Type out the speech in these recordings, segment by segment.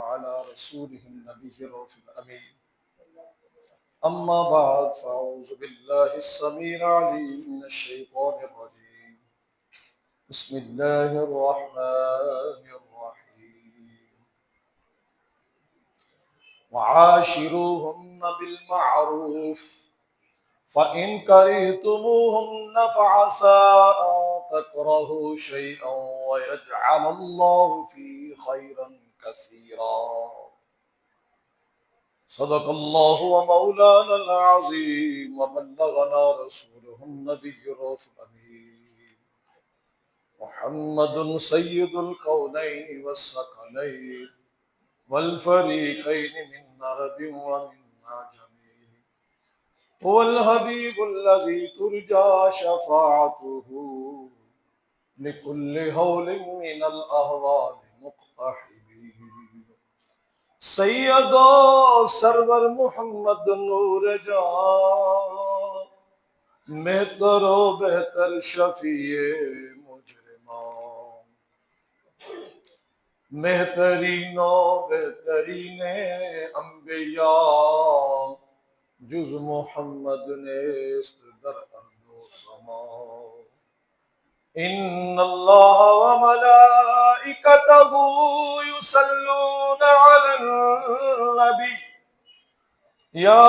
على رسوله النبي الرؤوف الأمين أما بعد فأعوذ بالله السميع العليم من الشيطان الرجيم بسم الله الرحمن الرحيم وعاشروهن بالمعروف فإن كرهتموهن فعسى أن تكرهوا شيئا ويجعل الله فيه خيرا كثيرا صدق الله ومولانا العظيم وبلغنا رسوله النبي الرؤوف الأمين محمد سيد الكونين والثقلين والفريقين من عرب ومن عجم هو الحبيب الذي ترجى شفاعته لكل هول من الأهوال مقتحم सैयदो सरवर मोहम्मद नूर जहां मेहतरो बेहतर शफीए मुजरिमा मेहतरीनो बेहतरीने अंबिया जुज मोहम्मद ने दर अर्दो समा इन्नल्लाह व मलाइकतहू युसल्लूना अलन नबी या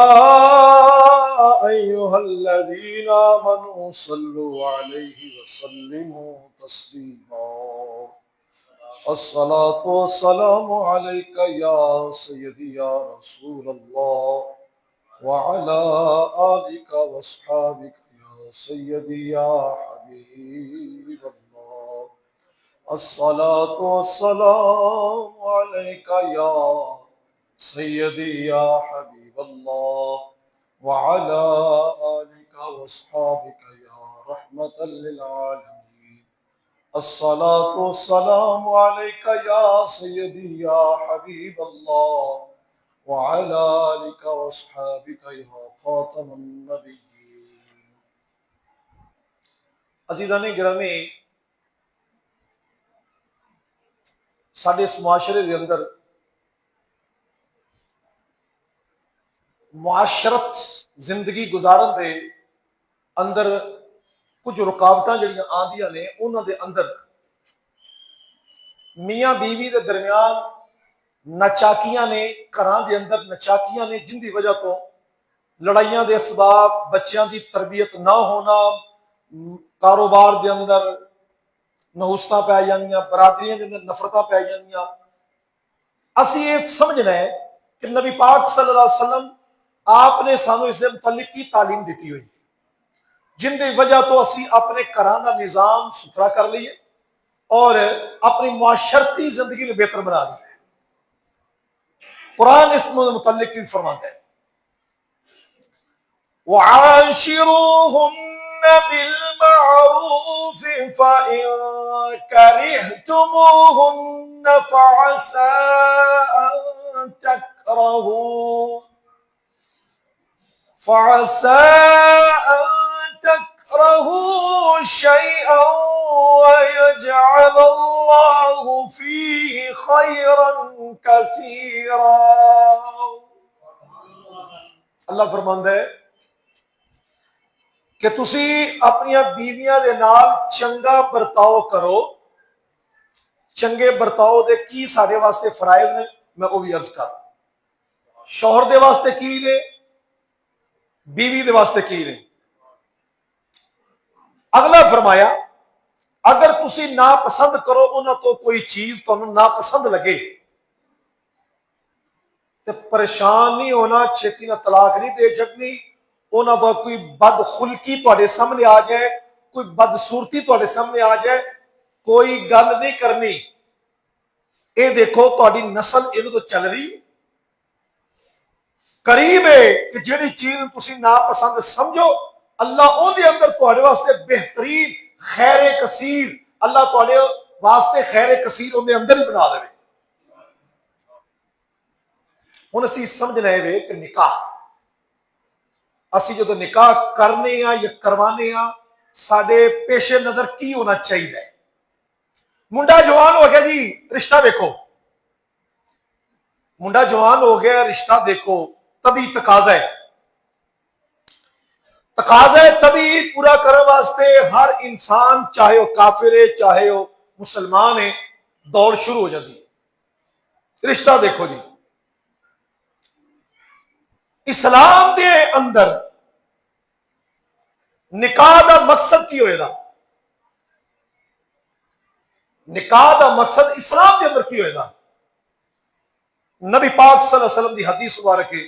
अय्युहल्लज़ीना आमनू सल्लू अलैहि व सल्लिमू तस्लीमा अस्सलातु वस्सलामु अलैका या सय्यदी या रसूलल्लाह व अला आलिका व अस्हाबिका सय्यदी या हबीब अल्लाह अस्सलातु वस्सलामु अलैका या सय्यदी या हबीब अल्लाह व अला आलिका व अस्हाबिका या रहमतल लिल आलमीन अस्सलातु वस्सलामु अलैका या सय्यदी या हबीब अल्लाह व अला आलिका व अस्हाबिका या खातमुन नबिय्यीन। अजीज़ाने गिरामी, साडे इस मुआशरे के अंदर मुआशरत जिंदगी गुजारन के अंदर कुछ रुकावट जड़ियां आंदियां ने, उन्हां दे अंदर मियाँ बीवी के दरमियान नचाकियां ने, घरां दे अंदर नचाकियां ने, जिंदी वजह तो लड़ाइयां के असबाब, बच्चों की तरबियत ना होना, कारोबार के अंदर नहुसत पै जानियां, बरादरियों के अंदर नफरत पै जानियां। असी ये समझना है कि नबी पाक सल्लल्लाहु अलैहि वसल्लम आपने सानू इस मुतल्लिक की तालीम दी हुई है, जिंदी वजह तो असी अपने घरां दा निज़ाम सुथरा कर लीए और अपनी मुआशरती जिंदगी में बेहतर बना लिया। कुरान इस मुतल्लिक भी फरमाता है वआशिरूहुन्न बिलमारूफ फ़इन करिहतुमूहुन्न फ़असा अन तकरहू शैअन वयजअलल्लाहु फ़ीहि खैरन कसीरा। अल्लाह फरमांदा है कि तुसी अपनियां बीवियां दे नाल चंगा बर्ताव करो। चंगे बर्ताव दे की साडे वास्ते फराइज ने, मैं वो भी अर्ज कर। शौहर दे वास्ते की ने, बीवी दे वास्ते की ने। अगला फरमाया अगर तुसी ना पसंद करो, उन्हां तो कोई चीज तुहानू ना पसंद लगे तो परेशान नहीं होना, छेती ना तलाक नहीं दे छड्डनी। उन्हां दा कोई बदखुलकी तुहाडे सामने आ जाए, कोई बदसूरती तुहाडे सामने आ जाए, कोई गल नहीं करनी। ये देखो तुहाडी नस्ल इहदे तो चल रही करीब है कि जिहड़ी चीज तुसी ना पसंद समझो, अल्लाह उहदे अंदर तुहाडे वास्ते बेहतरीन खैरे कसीर, अल्लाह तुहाडे वास्ते खैरे कसीर उहदे अंदर ही बना देवे। हुण असीं समझना है कि निकाह, असीं जो निकाह करने या करवाने, साडे पेशे नजर की होना चाहिए। मुंडा जवान हो गया जी, रिश्ता देखो, मुंडा जवान हो गया, रिश्ता देखो, तभी तकाजा है तभी पूरा करने वास्ते हर इंसान, चाहे वह काफिर है चाहे वह मुसलमान है, दौड़ शुरू हो जाती है। रिश्ता देखो जी, इस्लाम के अंदर निकाह का मकसद की होएगा, निकाह का मकसद इस्लाम के अंदर की होएगा। नबी पाक सल्लल्लाहु अलैहि वसल्लम की हदीस मुबारक है,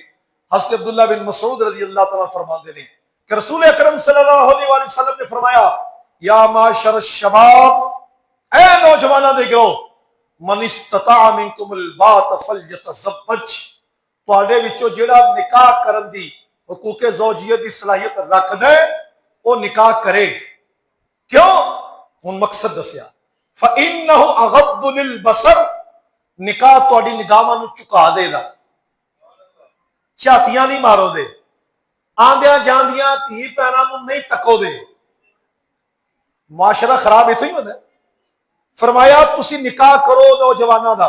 हज़रत अब्दुल्लाह बिन मसूद रज़ी अल्लाह तआला फरमाते हैं कि रसूल अकरम सल्लल्लाहु अलैहि वसल्लम ने फरमाया, या माशर शबाब, ऐ नौजवानों दे गिरोह, मन इस्तता मिनकुमुल बात फलयतज़व्वज, तुहाडे विचों जेड़ा निकाह करन दी हुकूके ज़ौजियत की सलाहियत रखदा है, वो निकाह करे। क्यों? हुण मकसद दसिया, फ़इन्नहु अग़द्दु लिलबसर, निकाह तुहाडी निगाहां नूं झुका देगा, झातियां नहीं मारो दे, आंदियां जांदियां धी भैणां नूं नहीं तको दे, मुआशरा खराब इत्थों ही होंदा। फरमाया तुसी निकाह करो नौजवानों का,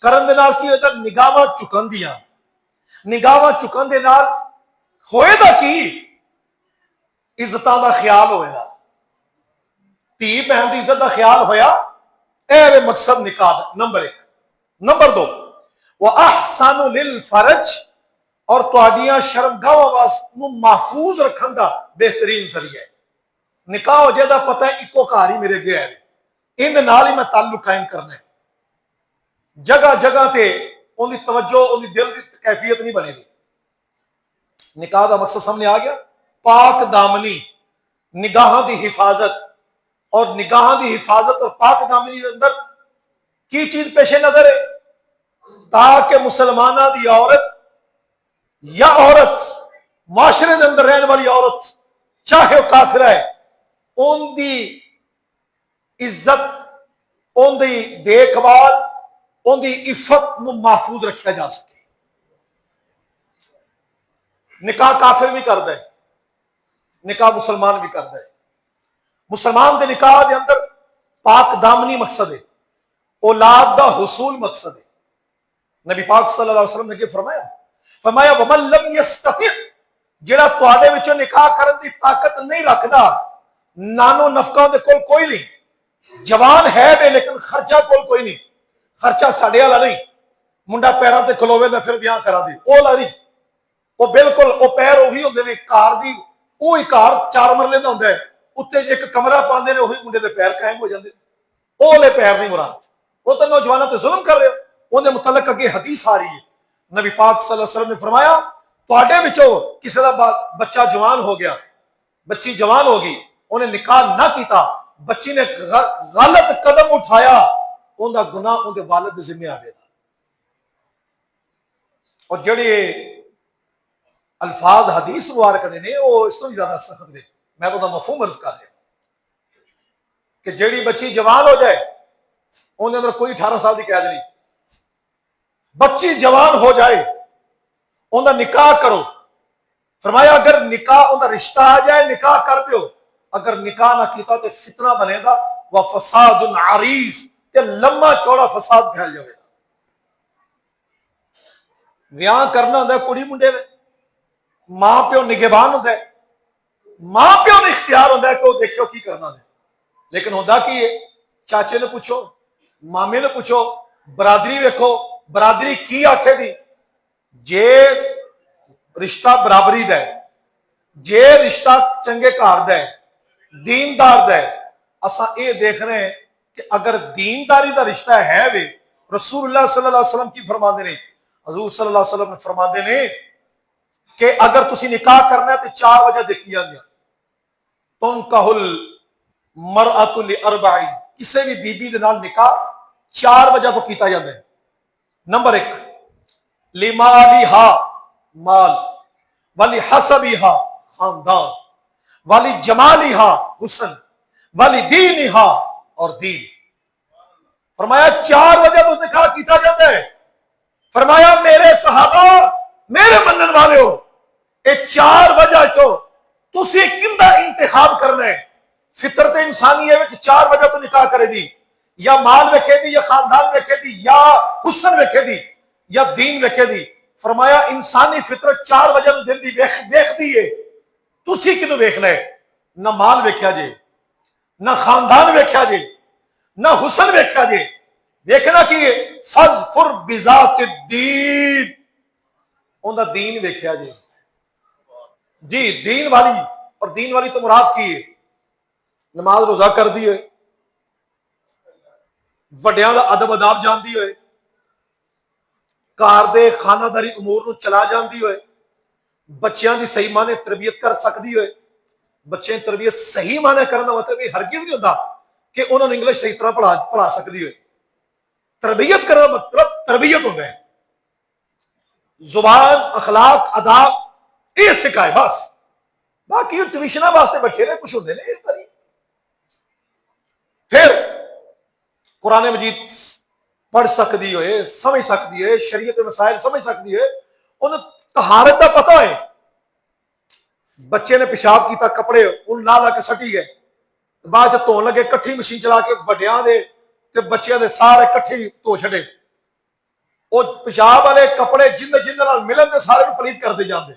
करन दे नाल की होएगा, निगाहां झुकन दियां, निगाहां झुकन दे नाल होएगा की, इज्जतां दा ख्याल होएगा, धी भैन की इज्जत का ख्याल होया, यह मकसद निकाह दा। नंबर एक। नंबर दो, वह अहसानु लिल फरज, और तुहाडियां शर्मगाहां नूं महफूज रखन का बेहतरीन जरिया है। निकाह हो जाए पता है इको घर ही मेरे गया है, इन नाल ही मैं ताल्लुक कायम करना है। जगह जगह से उनकी तवज्जो, उनकी दिल की कैफियत नहीं बनेगी। निकाह का मकसद सामने आ गया, पाक दामनी, निगाहां की हिफाजत, और निगाहां की हिफाजत और पाक दामनी के अंदर की चीज पेशे नजर है, ताकि मुसलमाना की औरत या औरत, माशरे के अंदर रहने वाली औरत, चाहे वह काफिर है, उनकी इज्जत, उनकी देखभाल, उनकी इफ्फत को महफूज रखा जा सके। निकाह काफिर भी करता है, निकाह मुसलमान भी करता है। मुसलमान के निकाह के अंदर पाक दामनी मकसद है, औलाद का हुसूल मकसद है। नबी पाक सल्लल्लाहु अलैहि वसल्लम ने फरमाया, फरमाया वमन लम यस्तति, जेड़ा तुहाडे विचों निकाह करन दी ताकत नहीं रखदा, नानो नफका दे कोल कोई नहीं, जवान है वे लेकिन खर्चा कोल कोई नहीं, खर्चा साडे वाला नहीं, मुंडा पैरों ते खलोवे दा फिर ब्याह करा दे, ओ ला नहीं, वो बिल्कुल वो पैर उही होंदे ने, कार दी उही कार 4 मरले दा हुंदा है, उत्ते एक कमरा पांदे ने, उही मुंडे दे पैर कायम हो जांदे, ओ ले पैर नहीं मुराद। वो तो नौजवानों ते जुल्म कर रहे हो। उहदे मुतलक अगे हदीस आ रही है, नबी पाक सल्लल्लाहु अलैहि वसल्लम ने फरमाया, तुहाडे विचों किसी का बच्चा जवान हो गया, बच्ची जवान होगी, उन्हें निकाह ना किया, बच्ची ने गलत कदम उठाया, उनका गुनाह उनके वालिद दे जिम्मे आवेगा। और जेड़े अल्फाज हदीस मुबारक ने वो इस तो भी ज्यादा सख्त ने, मैं तो मफहूम अर्ज कर रहा कि जेड़ी बच्ची जवान हो जाए, उनके अंदर कोई 18 साल की कैद नहीं, बच्ची जवान हो जाए उनका निकाह करो। फरमाया अगर निकाह उनका रिश्ता आ जाए, निकाह कर दो, अगर निकाह ना किया तो फितना बनेगा, वह फसाद आरीज, लंबा चौड़ा फसाद फैल जाएगा। ब्याह करना होंगे कुड़ी मुंडे में, मां प्यो निगहबान होंगे, मां प्यो ने इख्तियार होंगे कि देखो की करना है, लेकिन होंदा की है, चाचे ने पूछो, मामे ने पूछो, बरादरी वेखो, बरादरी की आखेगी। जे रिश्ता बराबरी दा है, जे रिश्ता चंगे घर दा है, दीनदार दा है, असा ये देख रहे हैं कि अगर दीनदारी का रिश्ता है वे, रसूलुल्लाह सल्लल्लाहु अलैहि वसल्लम की फरमाते ने, हजूर सल्लल्लाहु अलैहि वसल्लम फरमाते ने कि अगर तुसी निकाह करना है तो 4 वजह देखी जांदियां। तुनकाहुल मरअतु लिअरबाइन, किसी भी बीबी दे नाल निकाह 4 वजह तो किया जाता है। नंबर 1, लिमालिहा, माल, वाली हसबिहा, खानदान, वाली जमालिहा, हुस्न, वाली दीनिहा, और दीन। फरमाया 4 वजह तो निकाह किया जाता है। फरमाया मेरे सहाबा, मेरे मनन वाले हो, ये 4 वजह चो तुसी किंदा इंतखाब करना है। फितरत इंसानी है कि 4 वजह तो निकाह करेगी, या माल वेखेगी, या खानदान वेखेगी, या हुस्न वेखेगी, या दीन वेखे दी। फरमाया इंसानी फितरत 4 वजह दिल दी वेखदी है, तुसी किनू वेखना है? ना माल वेख्या जे, ना खानदान वेख्या जे, ना हुसन वेख्या जे, वेखना की है फज़फुर बिज़ात दीन, उनका दीन वेख्या जे। जी दीन वाली, और दीन वाली तो मुराद की है नमाज रोजा कर दी होए, वड्डियां दा अदब अदाब जानदी होए, घर दे खानादारी उमूर नूं चला जांदी होए, बच्चों की सही माने तरबियत कर सकती होए। बच्चे की तरबियत सही माने करने का मतलब ये हरगिज़ नहीं होता कि उन्होंने इंग्लिश सही तरह पढ़ा सकती होए। तरबियत करने का मतलब तरबियत होता है, जुबान अखलाक अदाब ये सिखाए बस। बाकी ट्यूशन वास्ते बथेरे कुछ होंगे ने। फिर कुरान मजीद पढ़ सकती होए, समझ सकती है, शरीयत के मसाइल समझ सकती है, उन्हें तहारत का पता है। बच्चे ने पेशाब किया, कपड़े उन ला ला के सटी गए, बाद धोन लगे, कट्ठी मशीन चला के वड्डियां दे ते बच्चों के सारे कट्ठे धो छड़े। वो पेशाब वाले कपड़े जिंदे जिंदे नाल मिलन दे सारे पलीत करते जाते।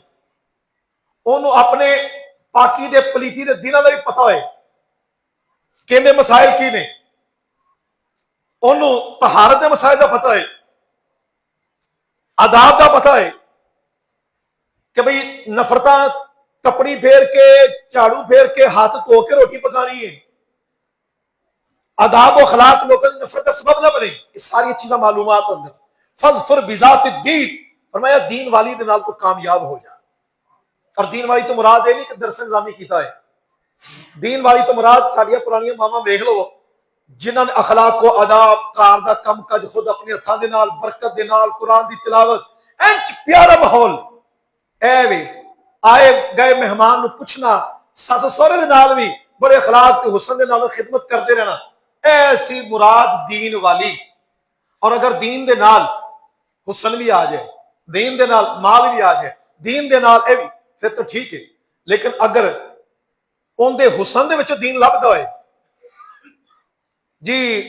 उन्होंने अपने पाकी दे पलीती दे दिनों का भी पता है कि मसाइल की ने, उन्होंने तहारत के मसाइल का पता है, आदाब का पता है कि भाई नफरता कपड़ी फेर के, झाड़ू फेर के, हाथ धो के रोटी पकानी है। आदाब और अखलाक लोगों की नफरत का सबब ना बने, ये सारी चीजें मालूमात अंदर। फज़फुर बिज़ात दीन, फरमाया दीन वाली दे नाल तो कामयाब हो जा। और दीन वाली तो मुराद है नहीं कि दरस निज़ामी कीता है, दीन वाली तो मुराद साड़ियां पुरानियां मामा देख लो, जिन्होंने अखलाक को आदाब कार दा कम काज खुद अपने हथां दे नाल बरकत दे नाल कुरान दी तिलावत इंच प्यारा माहौल ए वे आए गए मेहमान नूं पुछना, सस सहुरे दे नाल भी बड़े अखलाक ते हुसन दे नाल खिदमत करते रहना, ऐसी मुराद दीन वाली। और अगर दीन दे नाल हुसन भी आ जाए, दीन दे नाल माल भी आ जाए, दीन दे नाल ए भी, फिर तो ठीक है। लेकिन अगर उनके हुसन दे विचों दीन लभदा होए, जी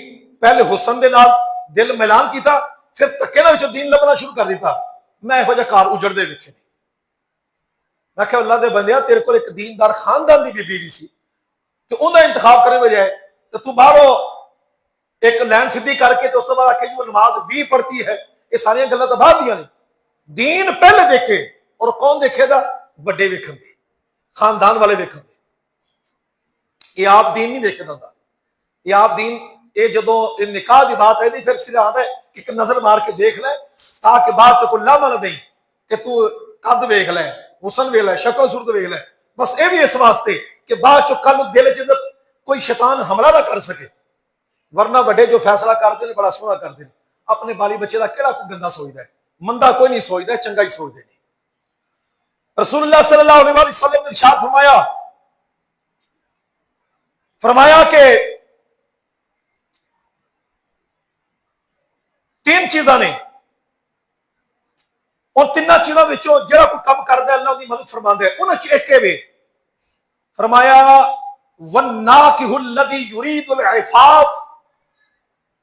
पहले हुसन दे नाल दिल मिलान किया, फिर धक्के नाल विचों दीन लभना शुरू कर दिता, मैं इहो जिहा घर उजड़दे वेखे नहीं। मैं क्या अल्लाह दे बंदिया, तेरे को एक दीनदार खानदान की बीबी भी सी, तो उनका इंतखाब करने बजाय तो तू बाहरों एक लैन सीधी करके तो उस तो बाद आके जो नमाज भी पढ़ती है, ये सारिया गल्लां तो बाद दियां ने। दीन पहले देखे, और कौन देखेगा? वड्डे वेखण दे, खानदान वाले वेखण दे। ये आप दीन नहीं वेखदा हुंदा, ये आप दीन ये जदों निकाह की बात है फिर सिर आता है कि एक नजर मार के देख ले, ताकि बाद च कोई लामा ना दें कि तू कद वेख ले, हुसन वेख ले, शक्ल सूरत वेख ले। बस ये भी इस वास्ते कि बाद चो कल दिल च कोई शैतान हमला ना कर सके। वरना बड़े जो फैसला करते हैं बड़ा सोहना करते हैं, अपने बाली बच्चे का केड़ा कोई गंदा सोचता है, मंदा कोई नहीं सोचता, चंगा ही सोचते हैं। रसूलुल्लाह सल्लल्लाहु अलैहि वसल्लम ने इरशाद फरमाया कि 3 चीज़ां ने, और 3 चीज़ों विचों जिहड़ा कोई काम करदा है अल्लाह उहदी मदद फरमांदा है। उन्हां च एक है वे फरमाया वन्नाकिहुल लज़ी युरीदुल इफाफ,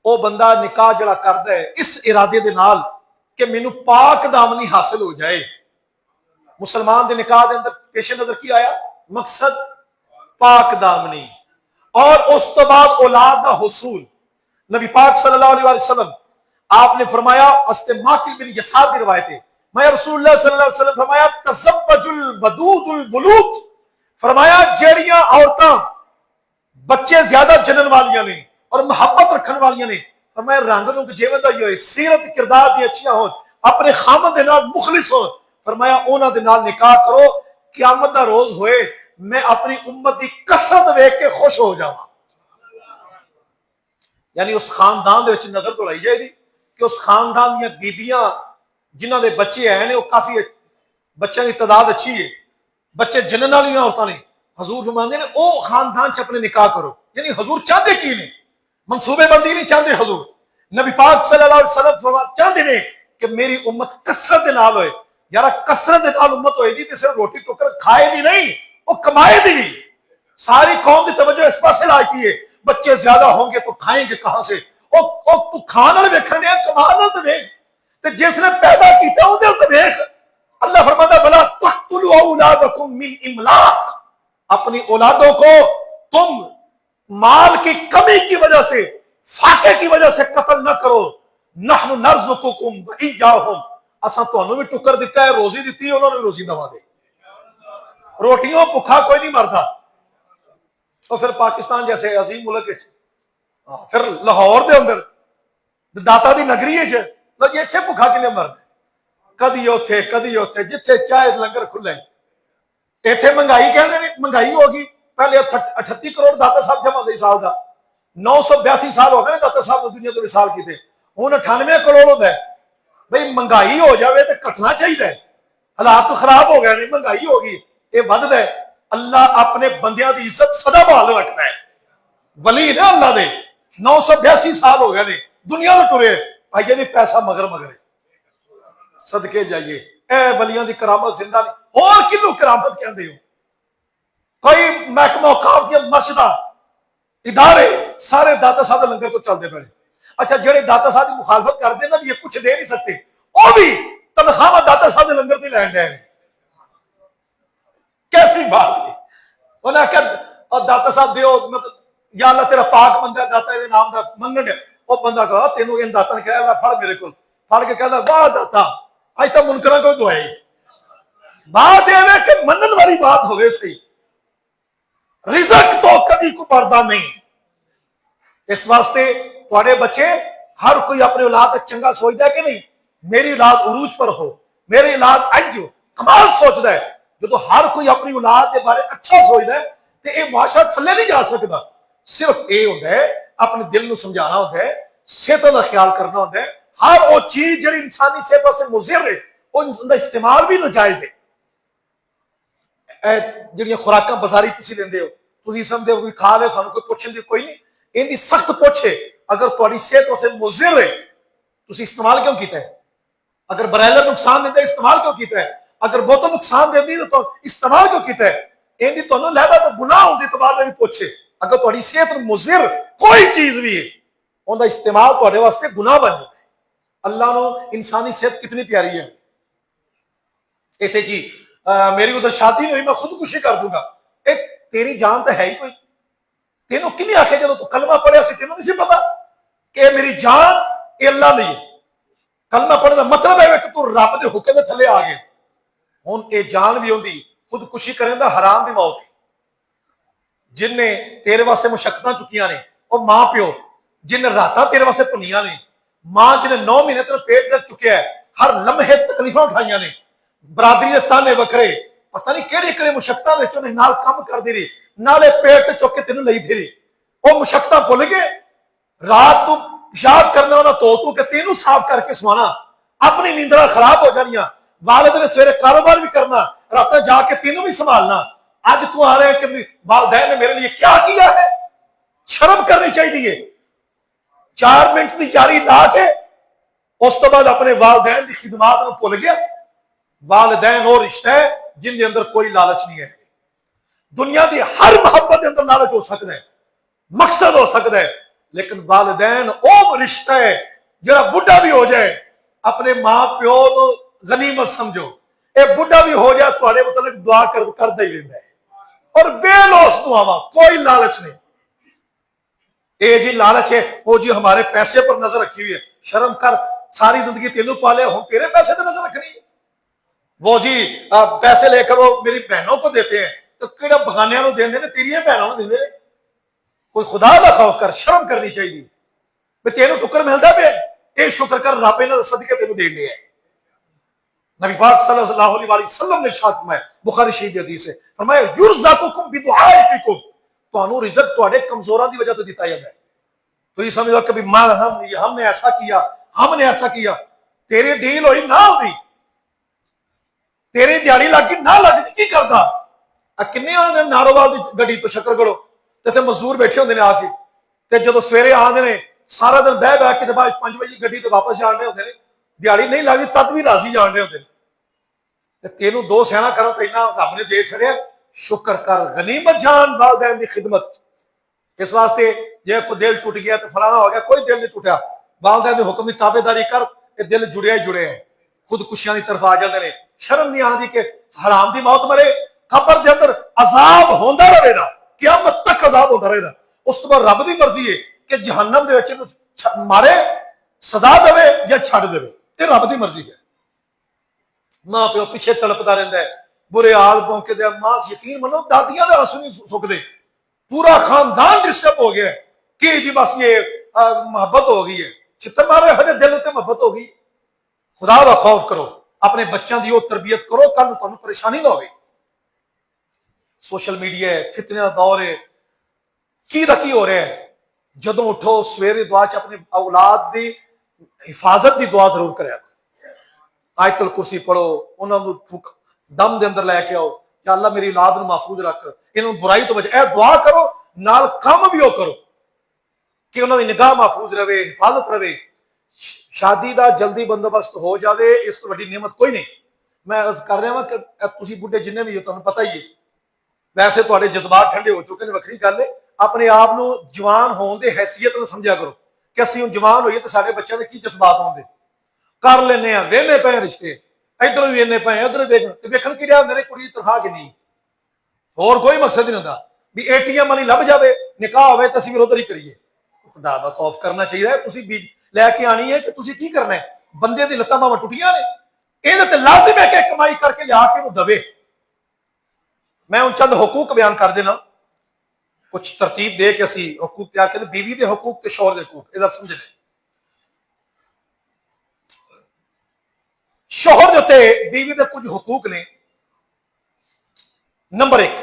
ओ बंदा निकाह जिहड़ा करदा है इस इरादे दे नाल कि मैनू पाक दामनी हासिल हो जाए। मुसलमान के निकाह के अंदर पेश नजर की आया मकसद? पाक दामनी, और उस तो बाद औलाद का हुसूल। नबी पाक सल्लल्लाहु अलैहि वसल्लम आपने फरमाया, अस्ते माकिल बिन यसार की रिवायत है, मैं रसूलुल्लाह सल्लल्लाहु अलैहि वसल्लम फरमाया तज़व्वजुल वदूदुल वलूद, फरमाया जेड़ियां औरतां बच्चे ज्यादा जनन वालियां ने और मुहब्बत रखने वालियां ने, फरमाया रंग रूप जिवें दा ही होए, सीरत किरदार दी अच्छियां होन, अपने खामद दे नाल मुखलिस होन, फरमाया उन्हां दे नाल निकाह करो, क़यामत दा रोज होए मैं अपनी उम्मत की कसरत वेख के खुश हो जावां। यानी उस खानदान दे विच नजर दौड़ाई जाएगी कि उस खानदान दी बीबियां जिन्हां दे बच्चे हैं वो काफी बच्चों की तादाद अच्छी है, बच्चे जनन वाली औरतां ने, हजूर फरमांदे ने ओ खानदान च अपने निकाह करो। यानी हजूर चाहते की ने, मनसूबेबंदी नहीं चाहते। हजूर नबी पाक सल्लल्लाहु अलैहि वसल्लम चाहते ने कि मेरी उम्मत कसरत दे नाल होए। यार कसरत दे नाल उम्मत होएगी तो सिर्फ रोटी टुकर खाएगी नहीं, वो कमाएगी भी। सारी कौम की तवज्जो इस पासे लाती है, बच्चे ज्यादा होंगे तो खाएंगे कहां से? तू खाने वाले वेखण दे, कमाल नाल ते वेख। ते जिसने पैदा किया उहदे उत्ते देख। अल्लाह फरमाता भला तक़तुलू औलादकुम मिन इमलाक, अपनी औलादों को तुम माल की कमी की वजह से, फाके की वजह से कत्ल न करो। नहनु नर्ज़ुकुकुम व इय्याहुम, असा तुहानू भी टुकर दिता है, रोजी दी है, उन्होंने रोजी देवांगे। रोटियों भुखा कोई नहीं मरता। तो फिर पाकिस्तान जैसे अजीम मुल्क फिर लाहौर के अंदर दाता की नगरी इतने भुखा किने मरना, कदी उथे कदी उथे, जिथे चाहे लंगर खुले। इतने महंगाई कहते हैं, महंगाई होगी। पहले 38 करोड़ दाता साहब जमा होते साल का, 982 साल हो गए दाता साहब दुनिया को विसाल किए, हूँ 98 करोड़ होता है। भाई महंगाई हो जाए तो घटना चाहिए, हालात तो खराब हो गए, नहीं महंगाई होगी, ये बढ़ता है। अल्लाह अपने बंदियां की इज्जत सदा बहाल रखता है। वली ने अल्लाह दे 982 साल हो गए ने दुनिया में टुरे, आइए नहीं पैसा मगर मगरे, सदके जाइए। ए वलियां की करामत जिंदा नहीं, और किनू करामत कहते हो? कोई महकमा औकाफ दी मस्जिदां इदारे सारे दाता साहब लंगर तो चलते पे। अच्छा, जेडे दाता साहब की मुखालफत करते ना भी ये कुछ दे नहीं सकते, वह भी तनख्वाह दाता साहब के लंगर पे लैन डे। कैसी बात है? उन्हें आख्या दाता साहब दियो, मतलब या अल्लाह तेरा पाक बंदा दाता ये नाम का मंगन है। वह बंदा कहा तेनों इन दाता ने कहा फड़ मेरे को, फड़ के कहता वाह दाता अज तो मुनकरा को दुआई। बात यह कि मनन वाली बात हो सही, रिजक तो कभी को मरदा नहीं। इस वास्ते तुहाडे बच्चे हर कोई अपनी औलाद चंगा सोचता है कि नहीं, मेरी औलाद उरूज पर हो, मेरी औलाद अज हो, कमाल सोचता है। जो हर कोई अपनी औलाद के बारे अच्छा सोचता है तो यह माशा थले नहीं जा सकता। सिर्फ ये होता है अपने दिल को समझाना होता है, सेहत का ख्याल करना होता है। हर वो चीज जी इंसानी सेहत वास्ते मुज़िर है उनका इस्तेमाल भी नाजायज है। ਜਿਹੜੀਆਂ खुराक बाजारी तुम लेंदे हो, तुम समझते हो खा ले, सानू कोई पुछन दी कोई नहीं। इनकी सख्त पुछ है, अगर तुम्हारी सेहत वास्ते मुज़िर है तुम इस्तेमाल क्यों किया है? अगर ब्रायलर नुकसान देता इस्तेमाल क्यों किया है? अगर बोतल नुकसान देती तो इस्तेमाल क्यों किया है? इनकी तुहानू लहदा तो गुनाह होने एतबार में भी पुछे। अगर तुम्हारी सेहत मुज़िर कोई चीज भी है उनका इस्तेमाल तुम्हारे वास्ते गुनाह बन जाता है। अल्लाह नो इंसानी सेहत कितनी प्यारी है। इतने जी मेरी उधर शादी नहीं हुई, मैं खुदकुशी कर दूंगा। एक तेरी जान तो है ही कोई, तेनों किन्ने आखे जो तू कलमा पढ़िया सी तेनों नहीं पता कि मेरी जान अल्लाह नहीं है। कलमा पढ़ने का मतलब है कि तू रब के हुक्म के थले आ गए। हुण ये जान भी होंगी खुदकुशी करें दा हराम भी मौत है। जिन्हें तेरे वास्ते मुशक्कतां चुकिया ने वह मां प्यो, जिन्हें रातां तेरे वास्ते भुनिया ने, मां जिन्हें 9 महीने तेरे पेट कर चुकिया है, हर लम्हे तकलीफां उठाइया ने, बरादरी के ताने वखरे, पता नहीं केड़ी केड़ी मुशक्कतां विच उन्हें नाल काम करदी रही, नाले पेट ते चुक के तेनों लई फिरी। वो मुशक्कतां भुल गए। रात तू पेशाब करना उन्हें धो के तेनों साफ करके सवाना, अपनी नींदरा खराब हो जानियां। वालिद ने सवेरे कारोबार भी करना, रात जाके तेनों भी संभालना। अज तू आ रहे कि वालिदैन ने मेरे लिए क्या किया है? शर्म करनी चाहिए। 4 मिनट की यारी ला के उस तो बाद अपने वालिदैन की खिदमात को भुल गया। वालिदैन वो रिश्ता है जिनके अंदर कोई लालच नहीं है। दुनिया की हर मोहब्बत के अंदर लालच हो सकता है, मकसद हो सकता है, लेकिन वालिदैन वो रिश्ता है जो बुढ़ा भी हो जाए अपने मां प्यो को गनीमत समझो। ये बुढ़ा भी हो जाए तुम्हारे मतलब दुआ करता ही रहता है, और बेलोस दुआवा, कोई लालच नहीं। ये जी लालच है वो जी हमारे पैसे पर नजर रखी हुई है। शर्म कर, सारी जिंदगी तेनों पाले हो, तेरे पैसे पर नजर रखनी है। वो जी पैसे लेकर वो मेरी बहनों को देते हैं, तो किड़ा बगानिया को देंगे ने, तेरी बहनों को देंगे। कोई खुदा का खौफ कर, शर्म करनी चाहिए। भी तेनों टुकर मिलता पे ये शुक्र कर, रब इन्हां सदके तेनों देन दिया है। नबी पाक सल्लल्लाहु अलैहि वसल्लम ने इरशाद फरमाया, बुखारी शरीफ की हदीस है, फरमाया युरज़क़ुकुम बिदुआइकुम, तुहानू रिज़्क़ तुहाडे कमजोरां दी वजह तो दिता जाता है। तो ये समझो कभी मां हमने ऐसा किया, हमने ऐसा किया, तेरी डील हुई ना होती, तेरी दिहाड़ी लग गई ना लगती, की करता? किन्ने आंदे नारोवाल की गड्डी तो शकरगढ़ो ते मजदूर बैठे होंगे ने आके, ते जो सवेरे आंदे ने सारा दिन बह बह के बाद 5 बजे गड्डी तो वापस जान रहे होंगे ने, दिहाड़ी नहीं लगती तद भी राजी जान रहे होंगे। तेनों 2 सहना करो तो इन्ना रब ने दे छड़िया, शुक्र कर, गनीमत जान वालिदैन की खिदमत। इस वास्ते जे कोई दिल टूट गया तो फलाना हो गया, कोई दिल नहीं टूटा। वालिदैन के हुक्म की ताबेदारी कर, कि दिल जुड़िया ही जुड़े है, खुदकुशियां की तरफ आ जाते हैं। शर्म नहीं आती कि हराम की मौत मरे, कबर के अंदर अजाब होता रहेगा, क़यामत तक अजाब होता रहेगा। उस तो बाद रब की मर्जी है कि जहन्नम दे विच मारे, सदा देवे या छड़ देवे, ये रब की मर्जी है। मां प्यो पिछे तड़पता रहता है, बुरे हाल पहुंचे दे, मां यकीन मनो दादियां दे आंसू नहीं सुकते, पूरा खानदान डिस्टर्ब हो गया है कि जी बस ये मोहब्बत हो गई है, चित्तर मारे हजे दिल उत्ते मोहब्बत हो गई। खुदा का खौफ करो, अपने बच्चों की तरबियत करो, कल तुहानू परेशानी ना हो। सोशल मीडिया है, फितने का दौर है, की हो रहा है। जदों उठो सवेरे दुआ च अपने औलाद की हिफाजत की दुआ जरूर करें। आयतल कुर्सी पढ़ो, उन्होंने दम के अंदर लैके आओ, या अल्लाह मेरी औलाद को महफूज रख, इन्होंने बुराई तो बचा, दुआ करो, नाल काम भी करो कि उन्होंने निगाह महफूज रहे, हिफाजत रहे। शादी का जल्दी बंदोबस्त हो जाए, इस तो बड़ी नियमत कोई नहीं। मैं अर्ज कर रहा हूं कि तुम बुढ़े जिन्हें भी हो, तुम्हें पता ही है, वैसे थोड़े जज्बात ठंडे हो चुके हैं, वक्री गल है। अपने आप को जवान होने की हैसीयत में समझा करो कि असं जवान होइए तो साढ़े बच्चों के की जज्बात होंगे, कर लेने, वेहने पे रिश्ते, इधर भी वेहने पे, उधर वेखन की रहा मेरे कुड़ी तनखा किनी, होर कोई मकसद नहीं होता भी एटीएम वाली लभ जाए, निकाह हो तो असं फिर उधर ही करिए। खुदा का खौफ करना चाहिए। तुम लैके आनी है कि तुम की करना है, बंदे की लत्तां बावां टुटियां ने, ये लाजिम है कि कमाई करके लिया के दवे। मैं उन चंद हुकूक बयान कर देना, कुछ तरतीब दे के असी हुकूक तैयार करते, बीवी के हुकूक, शौहर के हुकूक, इधर समझने। शौहर के उत्ते बीवी के कुछ हुकूक ने। नंबर 1,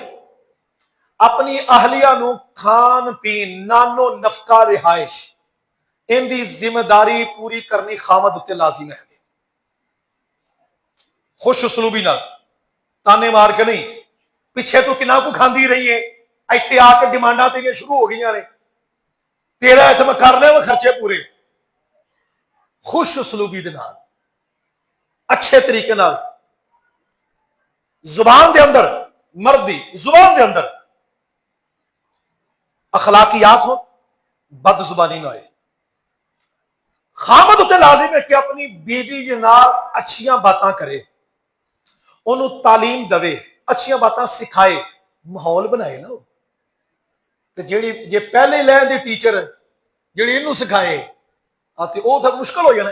अपनी अहलिया नू खान पीन, नानो नफका, रिहाइश, इनकी जिम्मेदारी पूरी करनी खामद उत्ते लाजिम है। खुश उसलूबी नाल, ताने मार के नहीं, पिछे तो किना को खांदी रही है, इत्थे आके डिमांडा तेरियां शुरू हो गई ने, तेरा इत्थे मैं कर लिया खर्चे पूरे। खुश उसलूबी दे नाल, अच्छे तरीके नाल, जुबान दे अंदर, मर्द दी जुबान दे अंदर अखलाकियात हो, बद जुबानी ना हो। खामद उत्ते लाजिम है कि अपनी बीवी के नाल अच्छियां बातां करे, उन्होंने तालीम दवे, अच्छियां बातां सिखाए, माहौल बनाए ना। तो जी जे पहले लैन दी टीचर जी इनू सिखाए तो वह तो मुश्किल हो जाना।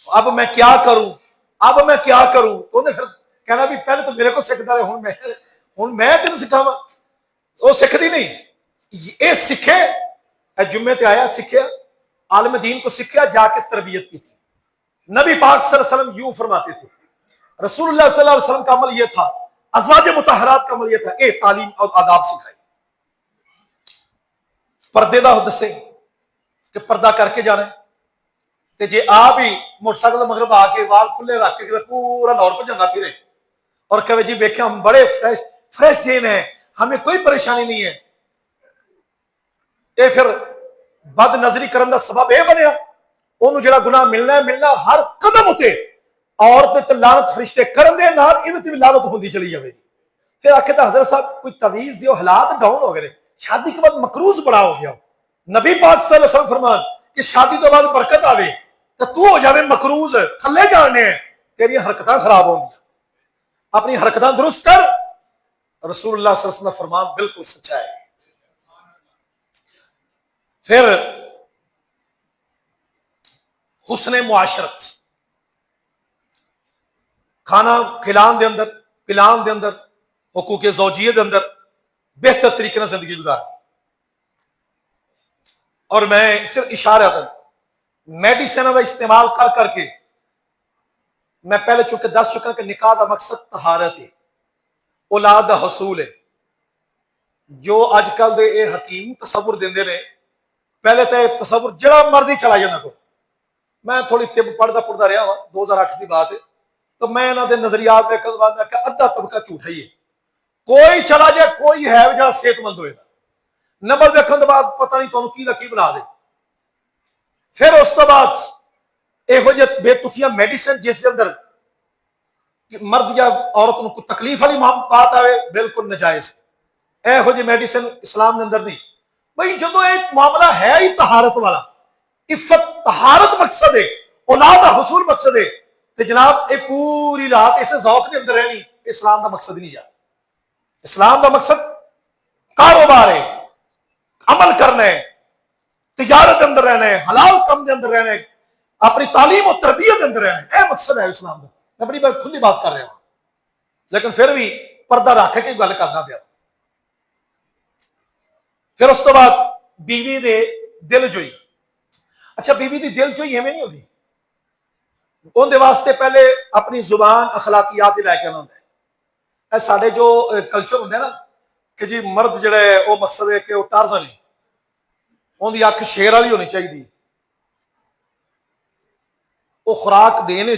अब मैं क्या करूं, अब मैं क्या करूं, तो उन्हें फिर कहना भी पहले तो मेरे को सीखता रहे, हुण मैं तेन सिखावा। वो सीखती नहीं, ये सीखे, जुम्मे ते आया सीखिया, आलम दीन को सीखिया, जाके तरबियत की थी। नबी पाक सल्लल्लाहु अलैहि वसल्लम यूं फरमाते थे, रसूलुल्लाह सल्लल्लाहु अलैहि वसल्लम का अमल यह था, अज़वाज मुतहरात का अमल यह था, ए तालीम और आदाब सिखाए। पर्दे का दसे कि पर्दा करके जाना है, तो जे आप ही मोटरसाइकिल मगरब आके वाल खुले रख के पूरा लाहौर भजाना फिरे और कहे जी वेख्या हम बड़े फ्रेश जेन है, हमें कोई परेशानी नहीं है, ये फिर बद नजरी करने का सबब यह बनया। उन्होंने जो गुनाह मिलना है, मिलना हर कदम उत्ते औरत ते लानत फरिश्ते करन दे नाल इहदे भी लानत होंदी चली जाएगी। फिर आखे तो हजरत साहब कोई तवीज दियो, हालात डाउन हो गए, शादी के बाद मकरूज बड़ा हो गया। नबी पाक सल्लल्लाहु अलैहि वसल्लम फरमान कि शादी तो बाद बरकत आवे तो तू हो जाए मकरूज, थले जाने तेरी हरकत खराब होंगी, अपनी हरकत दुरुस्त कर। रसूलुल्लाह सल्लल्लाहु अलैहि वसल्लम फरमान बिल्कुल सच्चा है। फिर हुस्ने मुआशरत, खाना खिलान दे अंदर, पिलान दे अंदर, हुकूक ज़ौजियत दे अंदर बेहतर तरीके से जिंदगी गुजार। और मैं सिर्फ इशारा मेडिसिन का इस्तेमाल कर करके मैं पहले चुके दस चुका कि निकाह का मकसद तहारत है, औलाद का हसूल है। जो अजकल दे ये हकीम तसव्वुर देंदे ने, पहले तो तसव्वुर जरा मर्जी चला जाना को। मैं थोड़ी तिब पढ़ता रहा वा, 2008 की बात है, तो मैं इन्होंने नजरियात देखने बाद मैं अद्धा तबका झूठा ही है, कोई चला जाए कोई है जो सेहतमंद होएगा, नंबर देखने बाद पता नहीं तुहानू की बना दे। फिर उस तो बाद यहो जे बेतुकिया मेडिसिन जिस अंदर मर्द या औरत को तकलीफ वाली बात आए, बिल्कुल नजायज है। यहो जी मेडिसिन इस्लाम के अंदर नहीं। भाई जो एक मामला है ही तहारत वाला, इफत तहारत मकसद है, औलाद का हुसूल मकसद है, तो जनाब ये पूरी रात इस जौक के अंदर रहनी इस्लाम का मकसद नहीं है। इस्लाम का मकसद कारोबार है, अमल करना है, तिजारत के अंदर रहना है, हलाल कम के अंदर रहना है, अपनी तालीम और तरबियत के अंदर रहना है। यह मकसद है इस्लाम का। मैं बड़ी खुली बात कर रहा हूं, लेकिन फिर भी पर्दा रख के गल करना पिया। फिर उस तो बाद बीवी दे दिल जोई। अच्छा, बीवी की दिल जोई इवें नहीं होती, उनके वास्ते पहले अपनी जुबान अखलाकियात ही लैके आना होंगे। साडे जो कल्चर होंगे ना कि जी मर्द जिहड़ा है वो मकसद है कि वो टारज़न है, उनकी अख शेर वाली होनी चाहिए, वो खुराक देने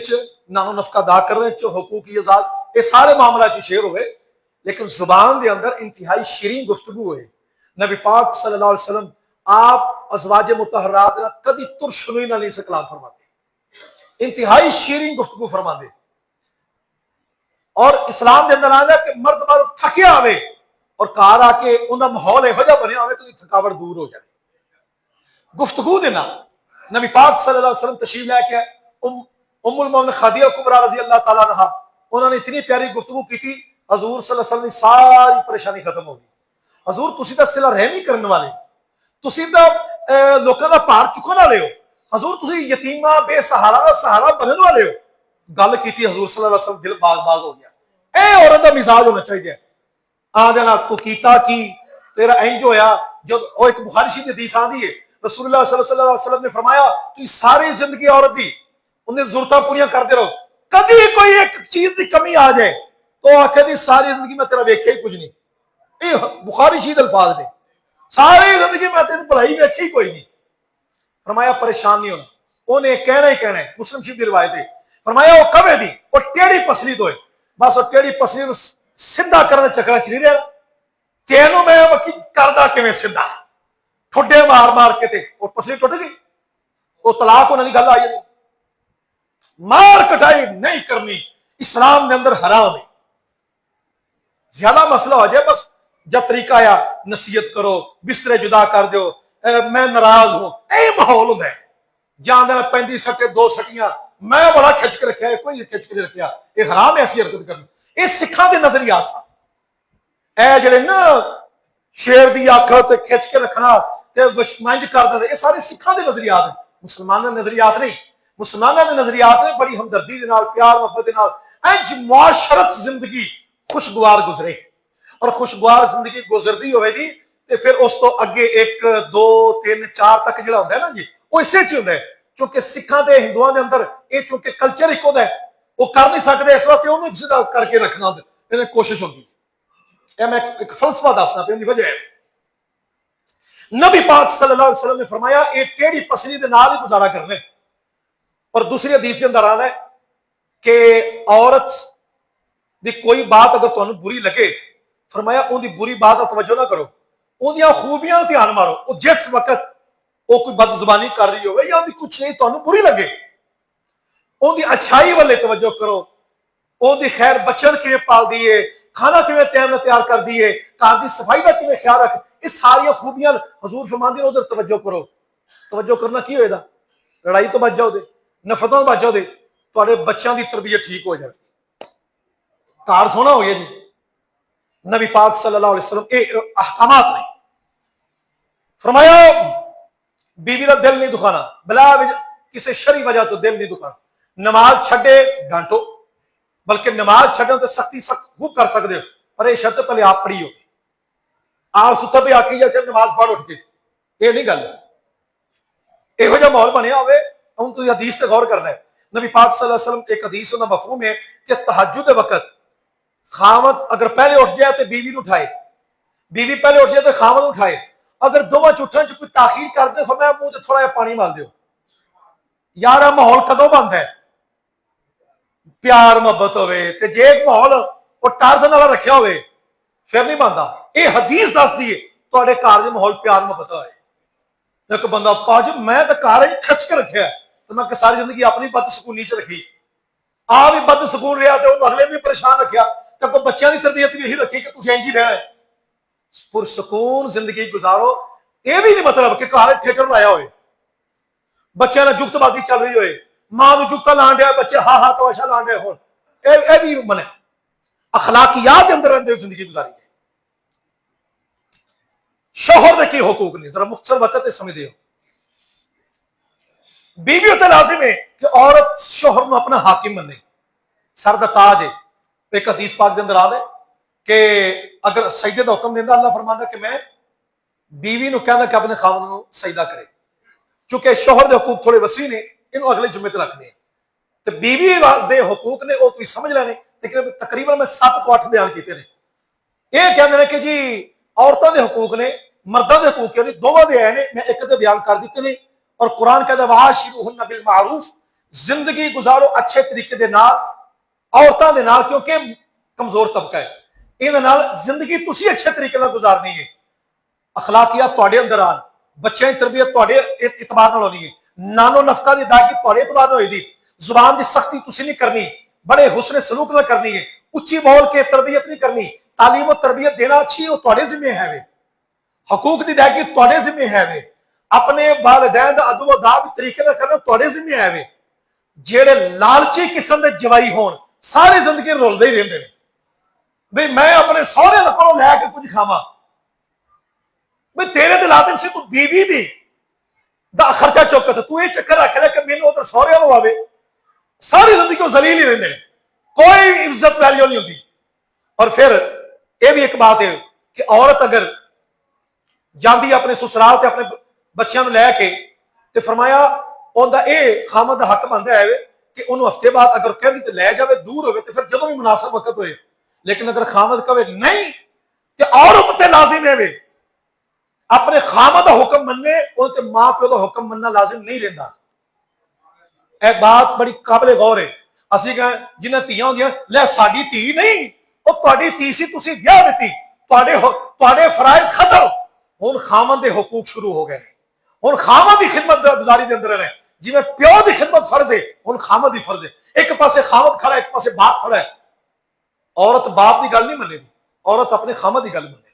नानो नफका अदा करने हुकूक की आजाद, ये सारे मामला शेर होवे, लेकिन जुबान के अंदर इंतहाई शीरीन गुफ्तगू होए। नबी पाक सल्लल्लाहु अलैहि वसल्लम आप अज़वाज मुतहरात ना कदी तुरशुनी ना नहीं से कलाम फरमाते, इंतहाई शीरीन गुफ्तगू फरमाते। और इस्लाम के अंदर आंदा कि मर्द बाहरों थकिया आवे और घर आके उनका माहौल यहो जिहा बनिया होवे कि थकावट दूर हो जाए। गुफ्तगू देना नबी पाक सल्लल्लाहु अलैहि वसल्लम तशरीफ लैके उम्मुल मोमिनीन खदीजा कुबरा रज़ी अल्लाह तआला अन्हा, उन्होंने इतनी प्यारी गुफ्तगू की थी, हजूर सल्लल्लाहु अलैहि वसल्लम की सारी परेशानी खत्म हो गई। हजूर तुसी तां सिला रहमी करने वाले, तुसी तां लोकां दा भार चुकण वाले हो, हजूर तुसी यतीमा बेसहारा दा सहारा बनने वाले हो। गल की हजूर सल्लल्लाहु अलैहि वसल्लम दिल बाग बाग हो गया। यह औरत का मिजाज होना चाहिए। आ देना तू कीता की तेरा इंज होया। जो एक बुखारी शरीफ की हदीस आंदी है, रसूलुल्लाह सल्लल्लाहु अलैहि वसल्लम ने फरमाया तू सारी जिंदगी औरत दी उन्हें जरूरत पूरी करते रहो, कभी कोई एक चीज की कमी आ जाए तो आखे दी सारी जिंदगी मैं तेरा वेख्या ही कुछ नहीं। ये बुखारी शरीफ अल्फाज ने, सारी जिंदगी मैं तेरी भलाई वेखी ही कोई नहीं। फरमाया परेशान नहीं होना, उन्हें कहना ही कहना है। मुस्लिम शरीफ की रिवायत है, फरमाया वो कवे दी वो टेढ़ी पसली तो है, बस वो टेढ़ी पसली सीधा करने चक्कर च नहीं रहा। तेनों मैं करदा किवें सीधा, ठुड्डे मार मार के वो पसली टुट गई, वो तलाक होने की गल आई नहीं। मार कटाई नहीं करनी इस्लाम के अंदर हराम है। ज्यादा मसला हो जाए बस जब तरीका आया नसीहत करो, बिस्तरे जुदा कर दो, मैं नाराज हूं, यही माहौल होंगे। जान देना 35 सट्टे 2 सट्टियां मैं बड़ा खिंच के रखा है, कोई खिंच के नहीं रखा, ये हराम है ऐसी हरकत करनी। ये सिखा के नजरियात सा जड़े ना शेर की अख खिंच के रखना मंज कर देते, ये सारे सिखा के नजरियात है, मुसलमानों के नजरियात नहीं। मुसलमानों के नजरियात ने बड़ी हमदर्दी के नाल, प्यार मोहब्बत के नाल इंज मुआशरत जिंदगी खुशगवार गुजरे। और खुशगवार जिंदगी गुजरती होगी तो फिर उस तो अगे 1 2 3 4 तक जो होंगे ना जी, वो इसे च होंगे। क्योंकि सिखा के हिंदुओं के अंदर ये चूंकि कल्चर एक होता है, वो कर नहीं सकते, इस वास्ते उन्होंने सीधा करके रखना इन्हें कोशिश होती है। मैं एक फलसफा दसना पे वजह है। नबी पाक सल्लल्लाहु अलैहि वसल्लम ने फरमाया ये टेढ़ी पसली के नाल ही गुजारा करने। और दूसरी हदीस के अंदर आना है कि औरत की कोई बात अगर तुहानू बुरी लगे, फरमाया उनकी बुरी बात का तवज्जो ना करो, उनकी खूबियां ध्यान मारो। वो जिस वक्त वो कोई बदजुबानी कर रही हो या उनकी कुछ चीज तुहानू बुरी लगे, उनकी अच्छाई वाले तवज्जो करो, उनकी खैर बचन किवें पाल दिए, खाना किवें टाइम में तैयार कर दिए, घर की सफाई का किवें ख्याल रख, ये सारिया खूबियां हजूर फरमांदे उधर तवज्जो करो। तवज्जो करना की होएगा, लड़ाई तो बच जाओ, नफरतों तो बच जाओ, तुहाडे बच्चों की तरबियत ठीक हो जाएगी, घर सोना हो गया जी। नबी पाक सल्लल्लाहु अलैहि वसल्लम ये अहकामात ने फरमाया बीवी का दिल नहीं दुखाना, बिला किसी शरी वजह तो दिल नहीं दुखाना। नमाज छड़े डांटो, बल्कि नमाज छड़े तो सख्ती सख्त खूब कर सकते हो, पर यह शर्त पहले आप पढ़ी होगी। आप सुता भी आखी जाए नमाज पढ़ उठ के, ये नहीं गल। यहो जिहा माहौल बनया होवे, हम तुम हदीस से गौर करना है। नबी पाक सल्लल्लाहु अलैहि वसल्लम एक हदीस का मफहूम है कि तहज्जुद के वक्त खामद अगर पहले उठ जाए तो बीवी उठाए, बीवी पहले उठ जाए तो खामद उठाए। अगर दोवां उठन च कोई ताखीर कर दे, फरमाया मुंह थोड़ा जिहा पानी माल दो। यार माहौल कदों बनता है, प्यार मोहब्बत होवे ते जे माहौल वो टारजन वाला रखा होवे फिर नहीं बनता। ये हदीस दसदी है तुहाडे घर दे माहौल प्यार मोहब्बत होए। एक बंदा पाज मैं तो घर खच के रखा, तो मैं सारी जिंदगी अपनी बदसकूनी च रखी, आ भी बदसकून रहा तो अगले भी परेशान रखा, तो बच्चों की तरबियत भी यही रखी कि तुम इंज ही रहना है, पुरसकून जिंदगी गुजारो। यह भी नहीं मतलब कि घर थिएटर लाया हो, बच्चों ने जुगतबाजी चल रही होए, मां ਨੂੰ ਚੁੱਕਾ ਲਾਣ ਡਿਆ ਬੱਚੇ ਹਾ ਹਾ ਤਮਾਸ਼ਾ ਲਾਣ ਡਿਆ ਹੋਣ ਇਹ ਵੀ ਮਨਾ अखलाकियात के अंदर रहते जिंदगी गुजारी जाए शोहर के की हुकूक ने जरा मुख्तसर वक्त समझते हो बीवी उत्ते लाजिम है कि औरत शोहर को अपना हाकिम मने सर दा ताज है एक हदीस पाक के अंदर आ दे कि अगर सजदे का हुक्म देता अल्लाह फरमाता कि मैं बीवी को कहना कि अपने खामद को सजदा करे क्योंकि शोहर के हुकूक थोड़े वसी ने इन्होंने अगले जुम्मे ते रखने तो बीवी के हुकूक ने वो तुम समझ लेने तकरीबन मैं 7 को 8 बयान किए हैं ये कहते हैं कि जी औरतों के हुकूक ने मर्दों के हुकूक ने दोवां दे आए ने मैं एक दे बयान कर दिते ने और कुरान कहता वाशिरुहुन्ना बिल मारूफ जिंदगी गुजारो अच्छे तरीके दे नाल औरतों के नाल क्योंकि कमजोर तबका है इन नाल जिंदगी तुसी अच्छे तरीके नाल गुजारनी है अखलाकियात तुहाडे अंदर आन बच्चों की तरबियत तुहाडे इतबार नाल होनी है नानो नफका की अदायगी तुहाडे इतबार नाल होएगी जुबान की सख्ती तुसी नहीं करनी बड़े हुस्न सलूक न करनी है उच्ची बोल के तरबियत नहीं करनी तालीम और तरबियत देना अच्छी वो तुहाडे जिम्मे है वे हकूक की अदायगी तुहाडे जिम्मे है वे अपने वालिदैन दा अदब अदाब तरीके नाल करना तुहाडे जिम्मे है वे जेड़े लालची किस्म दे जवाई होण सारी जिंदगी रुलदे ही रहिंदे ने भी मैं अपने सहुरे कोलों लैके कुछ खावां भी तेरे ते लाजिम सी तू बीवी दी दा खर्चा चुक तू ये चक्कर रख ले कि मैनूं उधर सहुरे वालों आवे सारी जिंदगी जलील ही रहते हैं कोई इज्जत वैल्यू नहीं होती और फिर यह भी एक बात है कि औरत अगर जाती अपने ससुराल से अपने बच्चों लैके तो फरमाया उनका यह खामद का हक बनता है कि उन्होंने हफ्ते बाद अगर कहती तो लै जाए दूर हो फिर जो भी मुनासिब वक्त होए लेकिन अगर खामद कहे नहीं तो औरत ते लाजिम है अपने खामद का हुक्म मनने उनके मां प्यो का हुक्म मनना लाजिम नहीं रहता एक बात बड़ी काबिल गौर है असं कह जिन्हें धियां होंगे लै साडी धी नहीं वो तुहाडी धी सी तुसीं ब्याह दित्ती तुहाडे फराइज खत्म हुण खामन दे हुकूक शुरू हो गए हुण खामन की खिदमत गुजारी के अंदर है जिवें प्यो की खिदमत फर्ज है हुण खामन की फर्ज है एक पासे खामद खड़ा एक पासे बाप खड़ा है औरत बाप की गल नहीं मनेगी औरत अपने खामद की गल मनेगी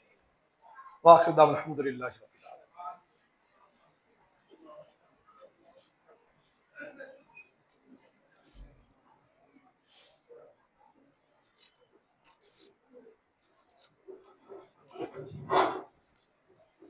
वाखिर दावत अल्हम्दुलिल्लाह।